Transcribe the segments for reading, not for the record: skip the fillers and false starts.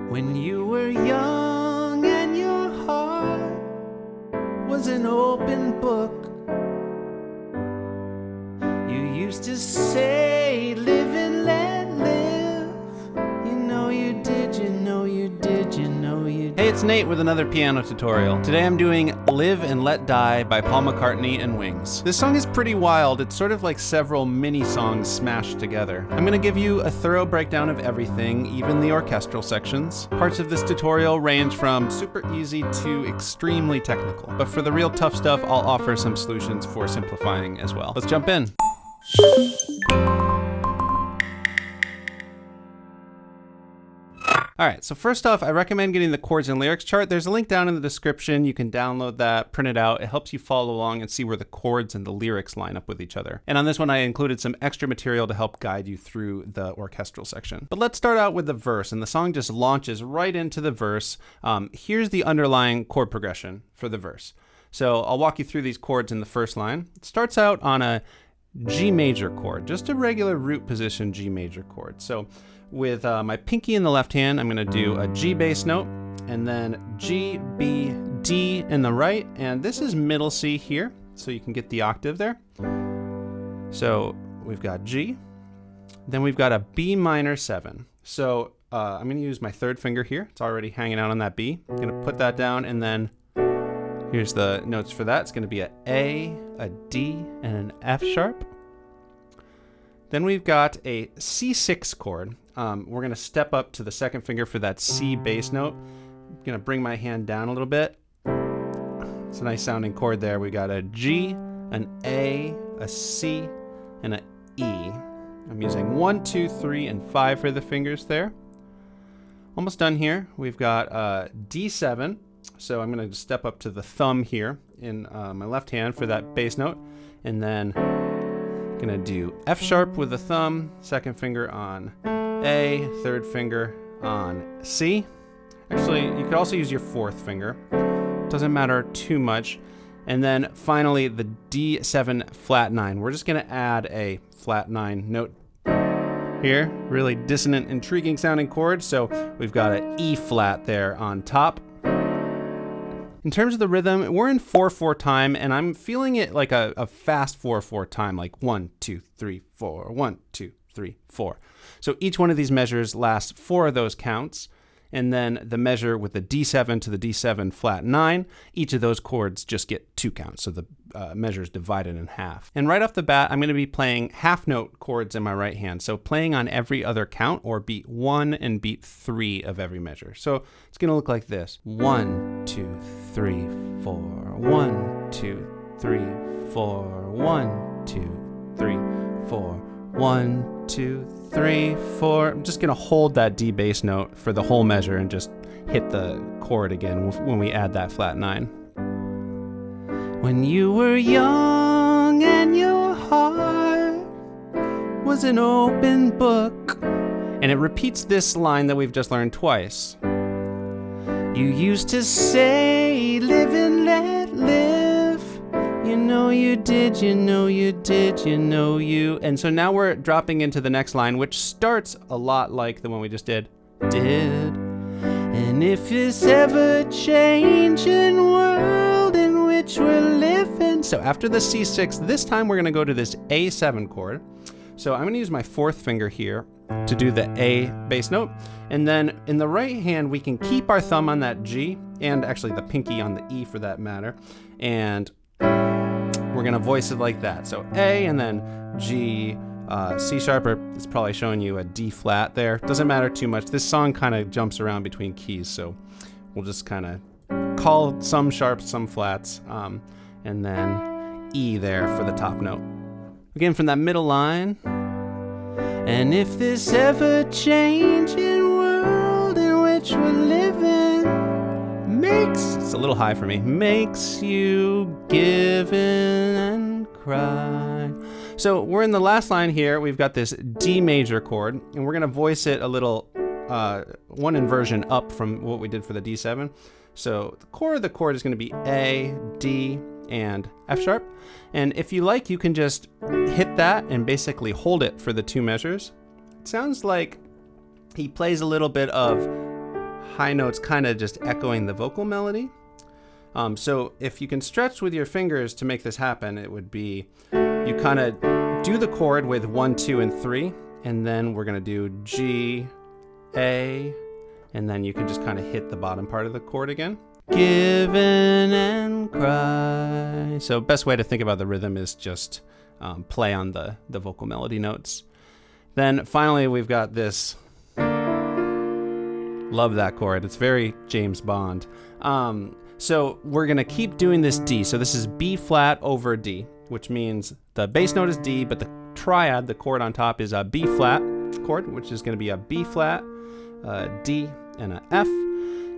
When you were young and your heart was an open book, you used to say, live and let live. You know you did, you know you did, you know you did. Hey, it's Nate with another piano tutorial. Today I'm doing Live and Let Die by Paul McCartney and Wings. This song is pretty wild. It's sort of like several mini songs smashed together. I'm gonna give you a thorough breakdown of everything, even the orchestral sections. Parts of this tutorial range from super easy to extremely technical. But for the real tough stuff, I'll offer some solutions for simplifying as well. Let's jump in. All right, so first off, I recommend getting the chords and lyrics chart. There's a link down in the description. You can download that, print it out. It helps you follow along and see where the chords and the lyrics line up with each other. And on this one, I included some extra material to help guide you through the orchestral section. But let's start out with the verse, and the song just launches right into the verse. Here's the underlying chord progression for the verse. So I'll walk you through these chords in the first line. It starts out on a G major chord, just a regular root position G major chord. So with my pinky in the left hand, I'm going to do a G bass note, and then G, B, D in the right, and this is middle C here, so you can get the octave there. So we've got G, then we've got a B minor 7. So I'm going to use my third finger here. It's already hanging out on that B. I'm going to put that down, and then here's the notes for that. It's going to be a D, and an F sharp. Then we've got a C6 chord. We're going to step up to the second finger for that C bass note. I'm going to bring my hand down a little bit. It's a nice sounding chord there. We got a G, an A C, and an E. I'm using 1, 2, 3, and 5 for the fingers there. Almost done here. We've got a D7. So I'm going to step up to the thumb here in my left hand for that bass note. And then I'm going to do F sharp with the thumb, second finger on A, third finger on C. Actually, you could also use your fourth finger. Doesn't matter too much. And then finally, the D7 flat 9. We're just going to add a flat 9 note here. Really dissonant, intriguing sounding chord. So we've got an E flat there on top. In terms of the rhythm, we're in 4/4 time, and I'm feeling it like a fast 4/4 time, like 1, 2, 3, 4, 1, 2, 3, 4. So each one of these measures lasts 4 of those counts, and then the measure with the D7 to the D7 flat 9, each of those chords just get 2 counts, so the measure is divided in half. And right off the bat, I'm going to be playing half note chords in my right hand, so playing on every other count, or beat 1 and beat 3 of every measure. So it's going to look like this: 1, 2, 3, 4, 1, 2, 3, 4, 1, 2, 3, 4, 1, 2, 3, 4. I'm just going to hold that D bass note for the whole measure and just hit the chord again when we add that flat 9. When you were young and your heart was an open book. And it repeats this line that we've just learned twice. You used to say, live and let live. You know you did, you know you did, you know you. And so now we're dropping into the next line, which starts a lot like the one we just did. And if this ever-changing world in which we're living. So after the C6, this time we're going to go to this A7 chord. So I'm going to use my fourth finger here to do the A bass note. And then in the right hand, we can keep our thumb on that G, and actually the pinky on the E for that matter. And we're going to voice it like that. So A, and then G, C sharp, or it's probably showing you a D flat there. Doesn't matter too much. This song kind of jumps around between keys, so we'll just kind of call some sharps, some flats, and then E there for the top note. Again, from that middle line. And if this ever-changing world in which we're living it's a little high for me, makes you give in and cry. So we're in the last line here. We've got this D major chord, and we're going to voice it a little one inversion up from what we did for the D7. So the core of the chord is going to be A, D, and F sharp. And if you like, you can just hit that and basically hold it for the two measures. It sounds like he plays a little bit of high notes kind of just echoing the vocal melody. So if you can stretch with your fingers to make this happen, it would be you kind of do the chord with 1, 2, and 3, and then we're going to do G, A, and then you can just kind of hit the bottom part of the chord again. Give in and cry. So best way to think about the rhythm is just play on the vocal melody notes. Then finally we've got this. Love that chord. It's very James Bond. So we're going to keep doing this D. So this is B flat over D, which means the bass note is D, but the triad, the chord on top, is a B flat chord, which is going to be a B flat, D, and a F.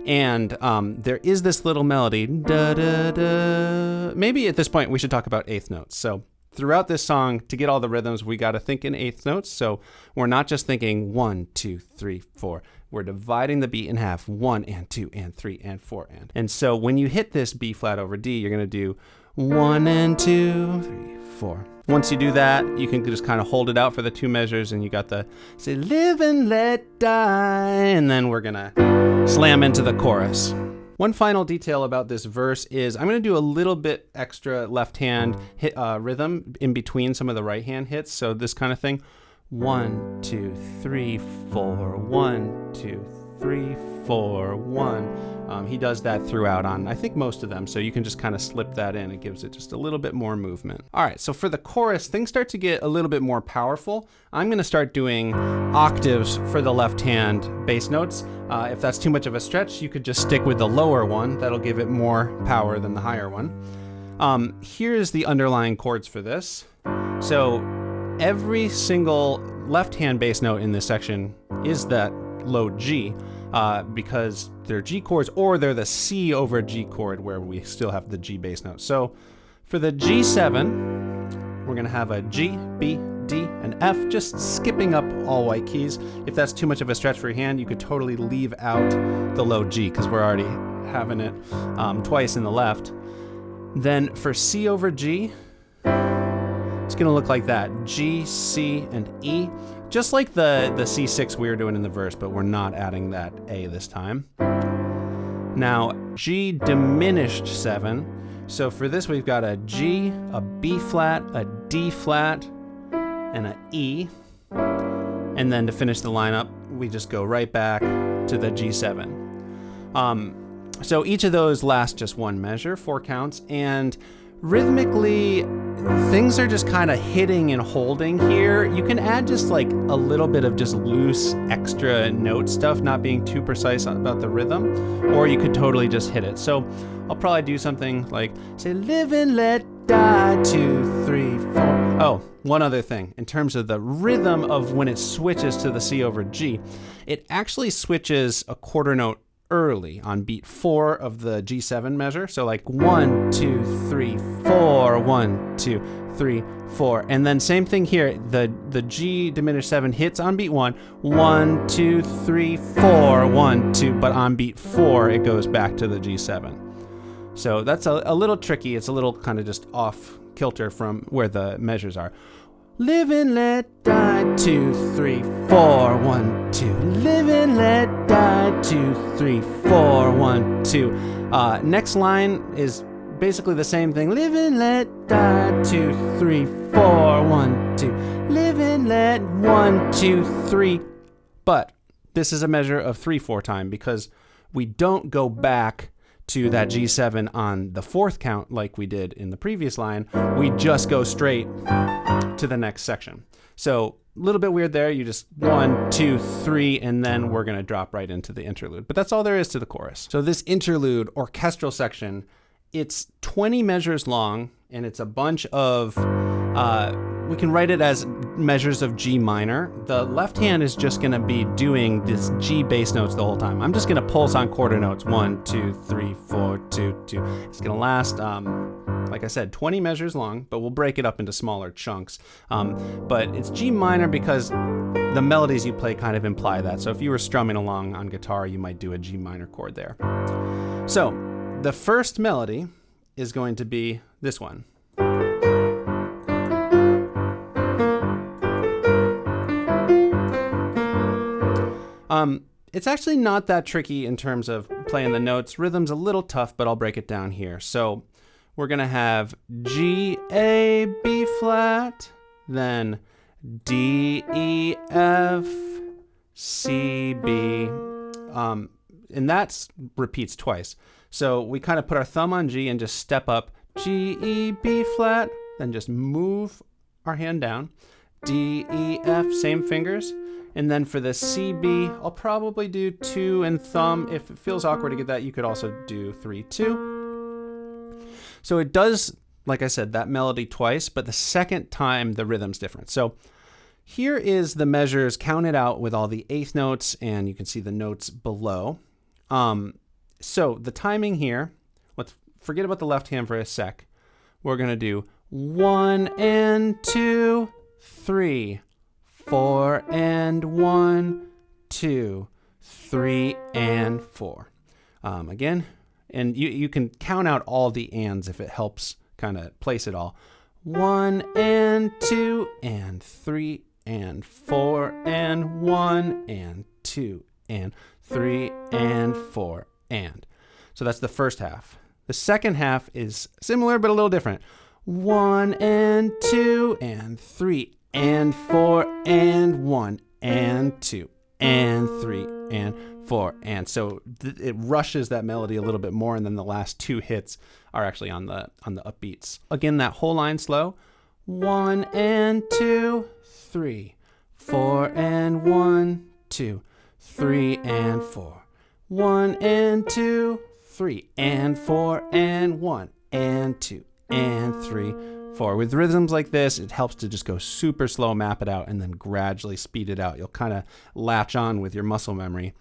And there is this little melody. Da, da, da. Maybe at this point we should talk about eighth notes. So throughout this song, to get all the rhythms, we got to think in eighth notes. So we're not just thinking 1, 2, 3, 4. We're dividing the beat in half, 1 and 2 and 3 and 4 and. And so when you hit this B flat over D, you're going to do 1 and 2, 3, 4. Once you do that, you can just kind of hold it out for the 2 measures, and you got the say live and let die, and then we're going to slam into the chorus. One final detail about this verse is I'm going to do a little bit extra left hand hit, rhythm in between some of the right hand hits. So this kind of thing. 1, 2, 3, 4, 1, 2, 3, 4, 1. He does that throughout on, I think, most of them. So you can just kind of slip that in. It gives it just a little bit more movement. All right, so for the chorus, things start to get a little bit more powerful. I'm going to start doing octaves for the left hand bass notes. If that's too much of a stretch, you could just stick with the lower one. That'll give it more power than the higher one. Here's the underlying chords for this. So every single left-hand bass note in this section is that low G, because they're G chords, or they're the C over G chord where we still have the G bass note. So for the G7, we're going to have a G, B, D, and F, just skipping up all white keys. If that's too much of a stretch for your hand, you could totally leave out the low G because we're already having it twice in the left. Then for C over G, it's going to look like that. G, C, and E. Just like the C6 we were doing in the verse, but we're not adding that A this time. Now, G diminished 7. So for this, we've got a G, a B flat, a D flat, and an E. And then to finish the lineup, we just go right back to the G7. So each of those lasts just one measure, 4 counts, and rhythmically, things are just kind of hitting and holding here. You can add just like a little bit of just loose extra note stuff, not being too precise about the rhythm, or you could totally just hit it. So I'll probably do something like, say, live and let die, 2, 3, 4. Oh, one other thing. In terms of the rhythm of when it switches to the C over G, it actually switches a quarter note early on beat 4 of the G7 measure. So like 1, 2, 3, 4, 1, 2, 3, 4. And then same thing here. The G diminished 7 hits on beat 1, 1, 2, 3, 4, 1, 2. But on beat 4, it goes back to the G7. So that's a little tricky. It's a little kind of just off kilter from where the measures are. Live and let die, 2, 3, 4, 1, 2. Live and let die, 2, 3, 4, 1, 2. Next line is basically the same thing. Live and let die, 2, 3, 4, 1, 2. Live and let 1, 2, 3. But this is a measure of 3/4 time because we don't go back to that G7 on the 4th count like we did in the previous line. We just go straight to the next section. So a little bit weird there. You just 1, 2, 3, and then we're going to drop right into the interlude. But that's all there is to the chorus. So this interlude orchestral section, it's 20 measures long, and it's a bunch of, we can write it as measures of G minor. The left hand is just going to be doing this G bass notes the whole time. I'm just going to pulse on quarter notes. 1, 2, 3, 4, 2, 2. It's going to last, like I said, 20 measures long, but we'll break it up into smaller chunks. But it's G minor because the melodies you play kind of imply that. So if you were strumming along on guitar, you might do a G minor chord there. So the first melody is going to be this one. it's actually not that tricky in terms of playing the notes. Rhythm's a little tough, but I'll break it down here. So we're going to have G, A, B flat, then D, E, F, C, B, and that repeats twice. So we kind of put our thumb on G and just step up G, E, B flat, then just move our hand down, D, E, F, same fingers. And then for the C, B, I'll probably do 2 and thumb. If it feels awkward to get that, you could also do 3, 2. So it does, like I said, that melody twice, but the second time the rhythm's different. So here is the measures counted out with all the eighth notes, and you can see the notes below. So the timing here, let's forget about the left hand for a sec. We're going to do 1 and 2, 3, 4 and 1, 2, 3 and 4. Again, and you can count out all the ands if it helps kind of place it all. 1 and 2 and 3 and 4 and 1 and 2 and 3 and 4 and. So that's the first half. The second half is similar but a little different. 1 and 2 and 3 and 4 and 1 and 2 and 3 and 4 and. So it rushes that melody a little bit more, and then the last 2 hits are actually on the upbeats. Again, that whole line slow. 1 and 2, 3, 4 and 1, 2, 3 and 4. 1 and 2, 3 and 4 and 1 and 2 and 3, 4. With rhythms like this, it helps to just go super slow, map it out, and then gradually speed it out. You'll kind of latch on with your muscle memory.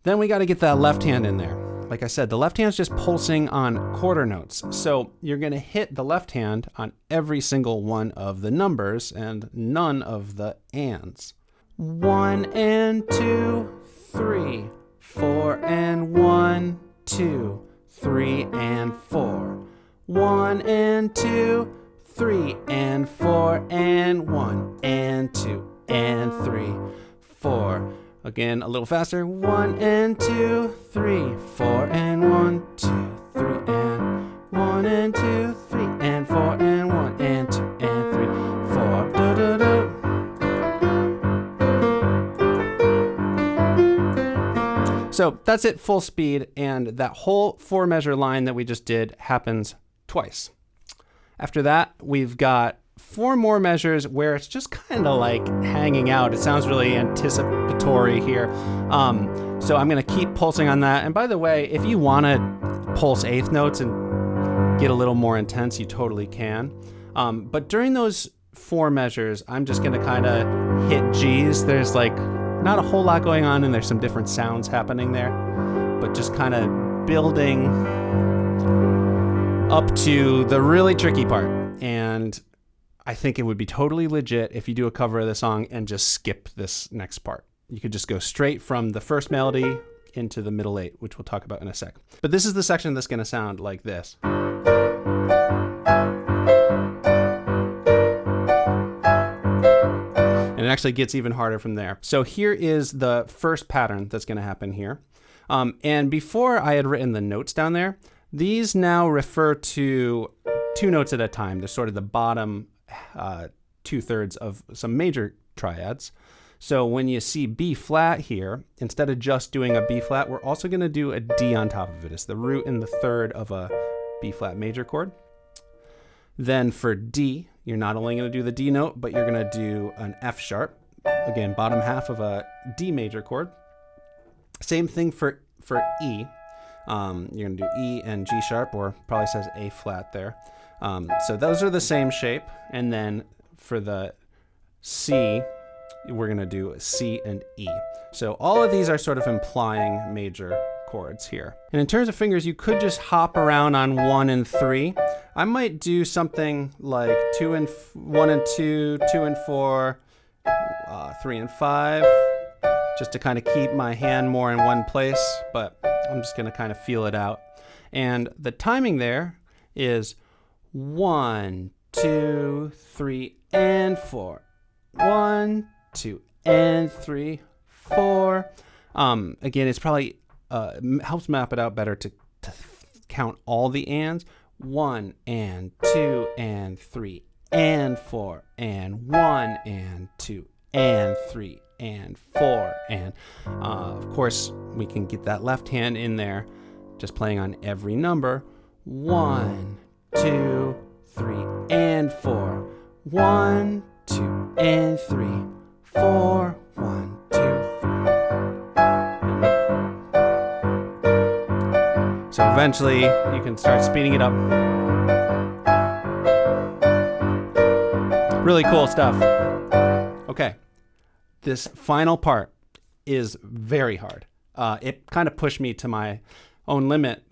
Then we got to get that left hand in there. Like I said, the left hand's just pulsing on quarter notes. So you're going to hit the left hand on every single one of the numbers and none of the ands. 1 and 2, 3, 4 and 1, 2, 3 and 4. 1 and 2, 3 and 4 and 1 and 2 and 3, 4. Again, a little faster. 1 and 2, 3, 4 and 1, 2, 3 and 1 and 2, 3 and 4 and 1 and 2 and 3, 4. Da, da, da. So that's it, full speed, and that whole 4-measure line that we just did happens twice. After that, we've got 4 more measures where it's just kind of like hanging out. It sounds really anticipatory here. So I'm going to keep pulsing on that. And by the way, if you want to pulse eighth notes and get a little more intense, you totally can. But during those 4 measures, I'm just going to kind of hit G's. There's like not a whole lot going on, and there's some different sounds happening there, but just kind of building up to the really tricky part. And I think it would be totally legit if you do a cover of the song and just skip this next part. You could just go straight from the first melody into the middle 8, which we'll talk about in a sec. But this is the section that's going to sound like this. And it actually gets even harder from there. So here is the first pattern that's going to happen here. And before I had written the notes down there, these now refer to 2 notes at a time. They're sort of the bottom 2/3 of some major triads. So when you see B flat here, instead of just doing a B flat, we're also going to do a D on top of it. It's the root and the third of a B flat major chord. Then for D, you're not only going to do the D note, but you're going to do an F sharp. Again, bottom half of a D major chord. Same thing for E. You're going to do E and G sharp, or probably says A flat there. So those are the same shape. And then for the C, we're going to do C and E. So all of these are sort of implying major chords here. And in terms of fingers, you could just hop around on 1 and 3. I might do something like 1 and 2, 2 and 4, 3 and 5, just to kind of keep my hand more in one place, but I'm just going to kind of feel it out. And the timing there is 1, 2, 3, and 4. 1, 2, and 3, 4. Again, it's probably helps map it out better to count all the ands. 1 and 2 and 3 and 4 and 1 and 2 and 3 and 4 and of course we can get that left hand in there just playing on every number. 1, 2, 3 and 4. 1, 2 and 3, 4, 1, 2, 3. So eventually you can start speeding it up. Really cool stuff. Okay, this final part is very hard. It kind of pushed me to my own limit,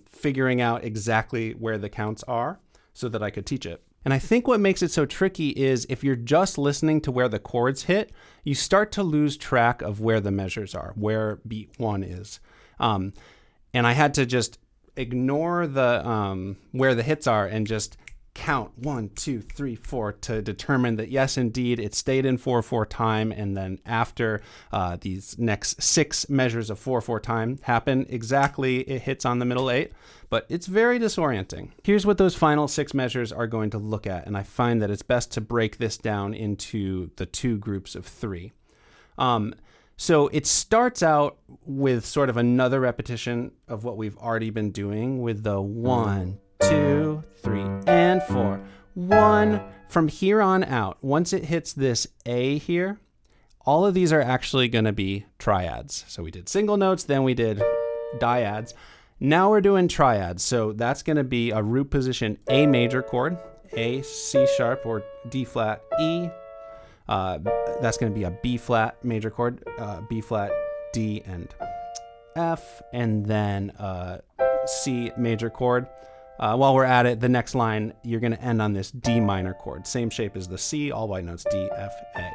figuring out exactly where the counts are so that I could teach it. And I think what makes it so tricky is if you're just listening to where the chords hit, you start to lose track of where the measures are, where beat 1 is. And I had to just ignore the where the hits are and just count 1, 2, 3, 4 to determine that yes, indeed, it stayed in 4/4 time. And then after these next 6 measures of 4/4 time happen, exactly it hits on the middle 8. But it's very disorienting. Here's what those final 6 measures are going to look at. And I find that it's best to break this down into the 2 groups of 3. So it starts out with sort of another repetition of what we've already been doing with the 1, 2, 3, and 4. 1 from here on out. Once it hits this A here, all of these are actually going to be triads. So we did single notes, then we did diads. Now we're doing triads. So that's going to be a root position A major chord, A, C sharp, or D flat, E. That's going to be a B flat major chord, B flat, D, and F, and then C major chord. While we're at it, the next line, you're going to end on this D minor chord. Same shape as the C, all white notes, D, F, A.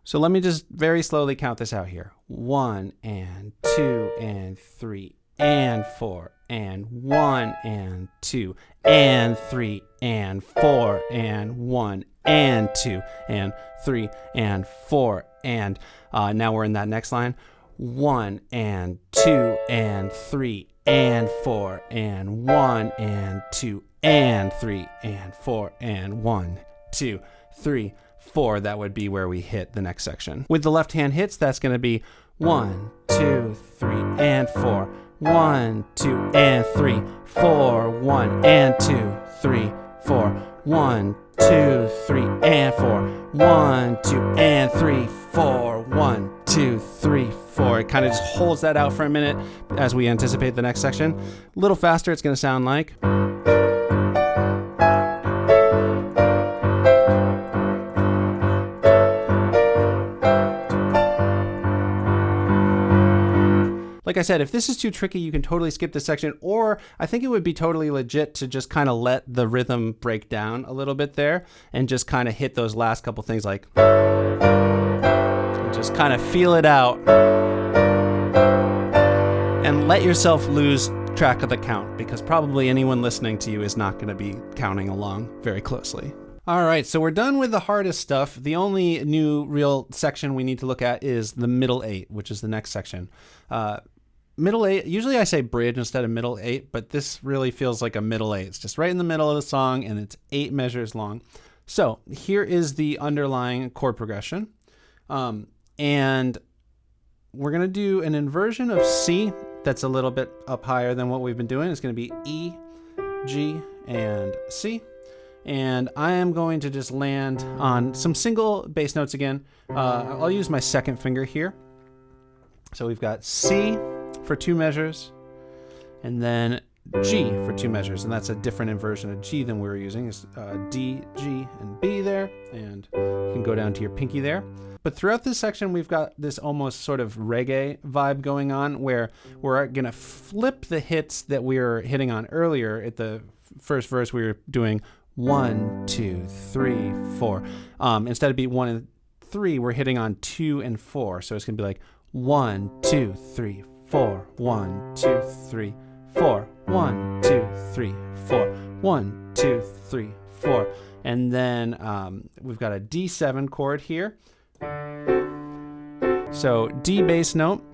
So let me just very slowly count this out here. 1 and 2 and 3 and 4 and 1 and 2 and 3 and 4 and 1 and 2 and 3 and 4 and now we're in that next line. 1 and 2 and 3 and 4 and 1 and 2 and 3 and 4 and 1, 2, 3, 4. That would be where we hit the next section. With the left hand hits, that's going to be 1, 2, 3 and 4. 1, 2 and 3, 4, 1 and 2, 3, 4. 1, 2, 3 and 4. 1, 2 and 3, 4. 1, 2, 3, 4. It kind of just holds that out for a minute as we anticipate the next section. A little faster, it's going to sound like. Like I said, if this is too tricky, you can totally skip this section, or I think it would be totally legit to just kind of let the rhythm break down a little bit there and just kind of hit those last couple things like, and just kind of feel it out and let yourself lose track of the count, because probably anyone listening to you is not going to be counting along very closely. All right, so we're done with the hardest stuff. The only new real section we need to look at is the middle 8, which is the next section. Middle 8, usually I say bridge instead of middle 8, but this really feels like a middle 8. It's just right in the middle of the song, and it's 8 measures long. So here is the underlying chord progression. And we're going to do an inversion of C that's a little bit up higher than what we've been doing. It's going to be E, G, and C. And I am going to just land on some single bass notes again. I'll use my second finger here. So we've got C for 2 measures, and then G for 2 measures, and that's a different inversion of G than we were using. It's D, G, and B there, and you can go down to your pinky there. But throughout this section, we've got this almost sort of reggae vibe going on, where we're going to flip the hits that we were hitting on earlier. At the first verse, we were doing 1, 2, 3, 4. Instead of beat 1 and 3, we're hitting on 2 and 4. So it's going to be like 1, 2, 3, 4. 1, 2, 3, 4. 1, 2, 3, 4. 1, 2, 3, 4. And then we've got a D7 chord here. So D bass note,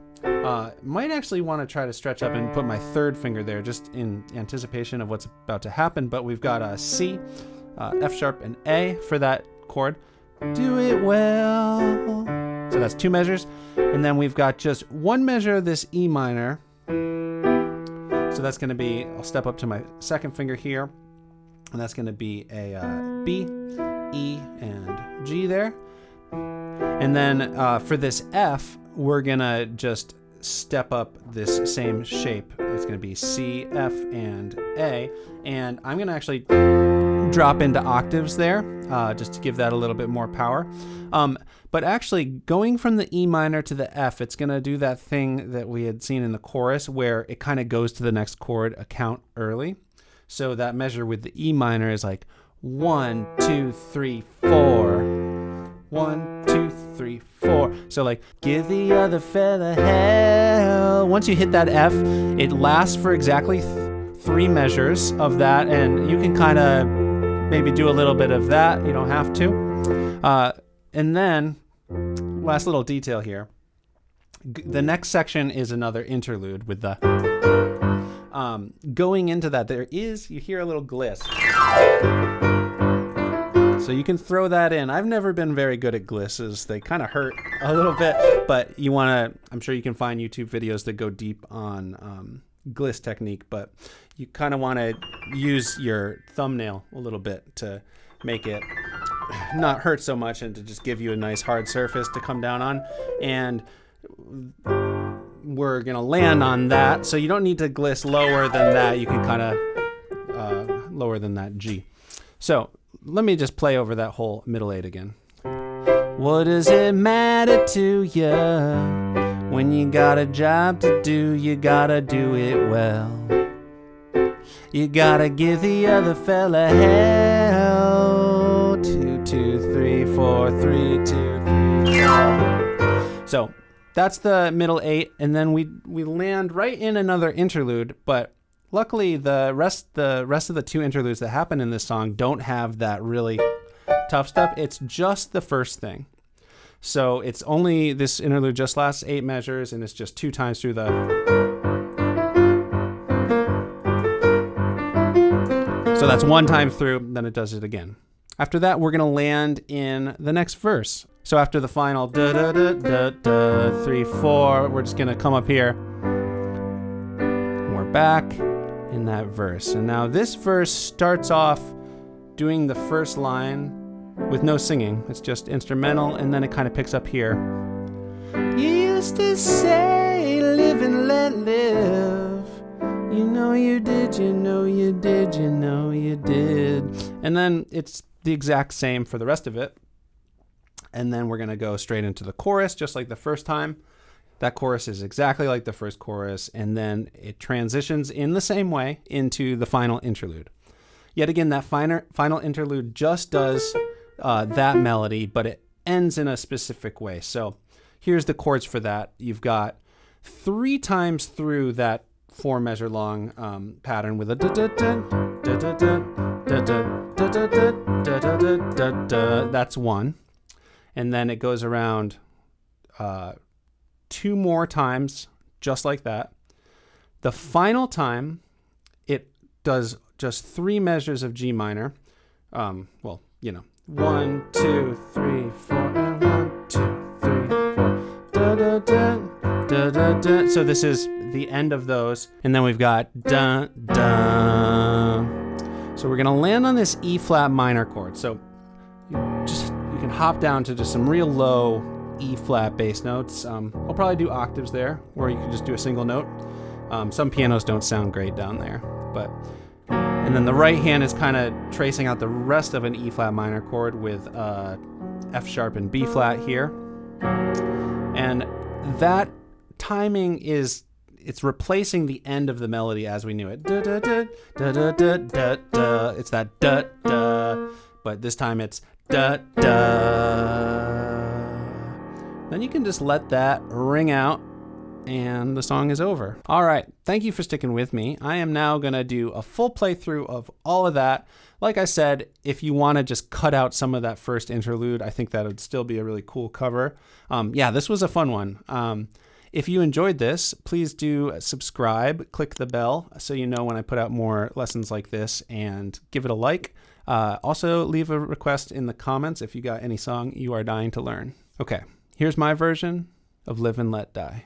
Might actually want to try to stretch up and put my third finger there just in anticipation of what's about to happen. But we've got a C, F sharp, and A for that chord. Do it well. So that's 2 measures. And then we've got just 1 measure of this E minor. So that's going to be, I'll step up to my second finger here. And that's going to be a B, E, and G there. And then for this F, we're going to just step up this same shape. It's going to be C, F, and A. And I'm going to actually drop into octaves there just to give that a little bit more power. But actually going from the E minor to the F, it's going to do that thing that we had seen in the chorus where it kind of goes to the next chord a count early. So that measure with the E minor is like 1, 2, 3, 4. 1, 2, 3, 4. So like, give the other fella hell. Once you hit that F, it lasts for exactly 3 measures of that, and you can kind of maybe do a little bit of that. You don't have to. And then, last little detail here. The next section is another interlude with the... going into that, you hear a little gliss. So you can throw that in. I've never been very good at glisses. They kind of hurt a little bit, but I'm sure you can find YouTube videos that go deep on gliss technique, but you kind of want to use your thumbnail a little bit to make it not hurt so much and to just give you a nice hard surface to come down on. And we're going to land on that. So you don't need to gliss lower than that. You can kind of lower than that G. So let me just play over that whole middle 8 again. What does it matter to you when you got a job to do? You gotta do it well. You gotta give the other fella hell. 2, 2, 3, 4, 3, 2, 3, 4. So that's the middle 8, and then we land right in another interlude, but luckily the rest of the 2 interludes that happen in this song don't have that really tough stuff. It's just the first thing. So it's only, this interlude just lasts 8 measures, and it's just 2 times through the... So that's 1 time through, then it does it again. After that, we're going to land in the next verse. So after the final da da da da da 3, 4, we're just going to come up here. And we're back in that verse. And now this verse starts off doing the first line with no singing. It's just instrumental, and then it kind of picks up here. You used to say, live and let live. You know you did, you know you did, you know you did. And then it's the exact same for the rest of it. And then we're going to go straight into the chorus, just like the first time. That chorus is exactly like the first chorus, and then it transitions in the same way into the final interlude. Yet again, that final interlude just does that melody, but it ends in a specific way. So here's the chords for that. You've got 3 times through that 4 measure long pattern with a da da da da da da da da da da da da. That's 1. And then it goes around 2 more times, just like that. The final time, it does just 3 measures of G minor. 1, 2, 3, 4, and 1, 2, 3, 4. Da da da da da da. So this is the end of those, and then we've got da da. So we're gonna land on this E flat minor chord. So you can hop down to just some real low E flat bass notes. I'll probably do octaves there, or you can just do a single note. Some pianos don't sound great down there, but. And then the right hand is kind of tracing out the rest of an E flat minor chord with F sharp and B flat here. And that timing it's replacing the end of the melody as we knew it. Da, da, da, da, da, da, da, da. It's that da, da, but this time it's da, da. Then you can just let that ring out, and the song is over. All right, thank you for sticking with me. I am now gonna do a full playthrough of all of that. Like I said, if you wanna just cut out some of that first interlude, I think that would still be a really cool cover. Yeah, this was a fun one. If you enjoyed this, please do subscribe, click the bell so you know when I put out more lessons like this, and give it a like. Also, leave a request in the comments if you got any song you are dying to learn. Okay, here's my version of Live and Let Die.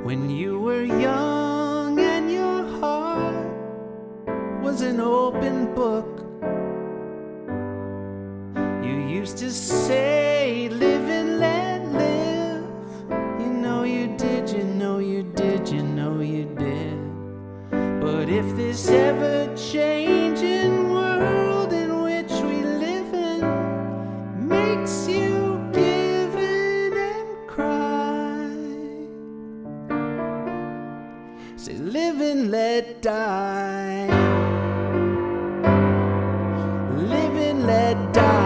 When you were young and your heart was an open book, you used to say, live and let live. You know you did, you know you did, you know you did. But if this ever-changing world in which we live in makes you give in and cry, say live and let die. Live and let die.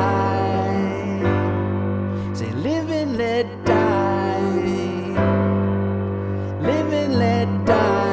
Say live and let die. Live and let die.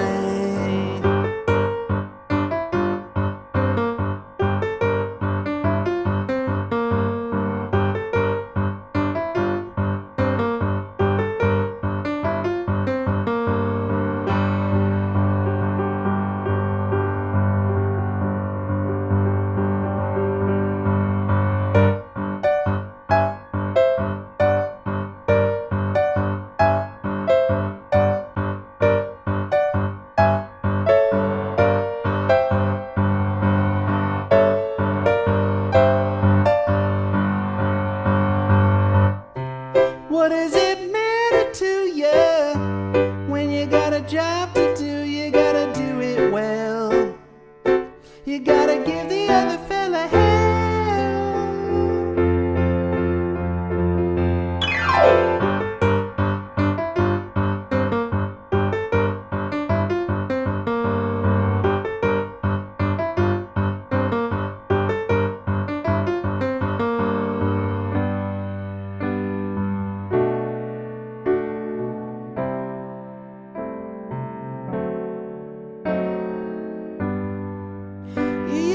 What does it matter to you when you got a job to do? You gotta do it well. You gotta give the other fella hell.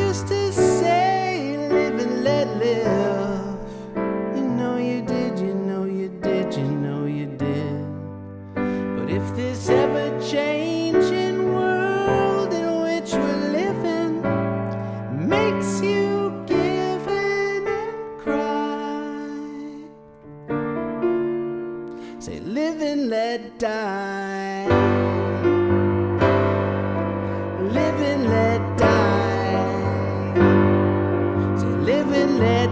Used to say live and let live. You know you did, you know you did, you know you did. But if this ever-changing world in which we're living makes you give in and cry, say live and let die. Live and let die. Live and let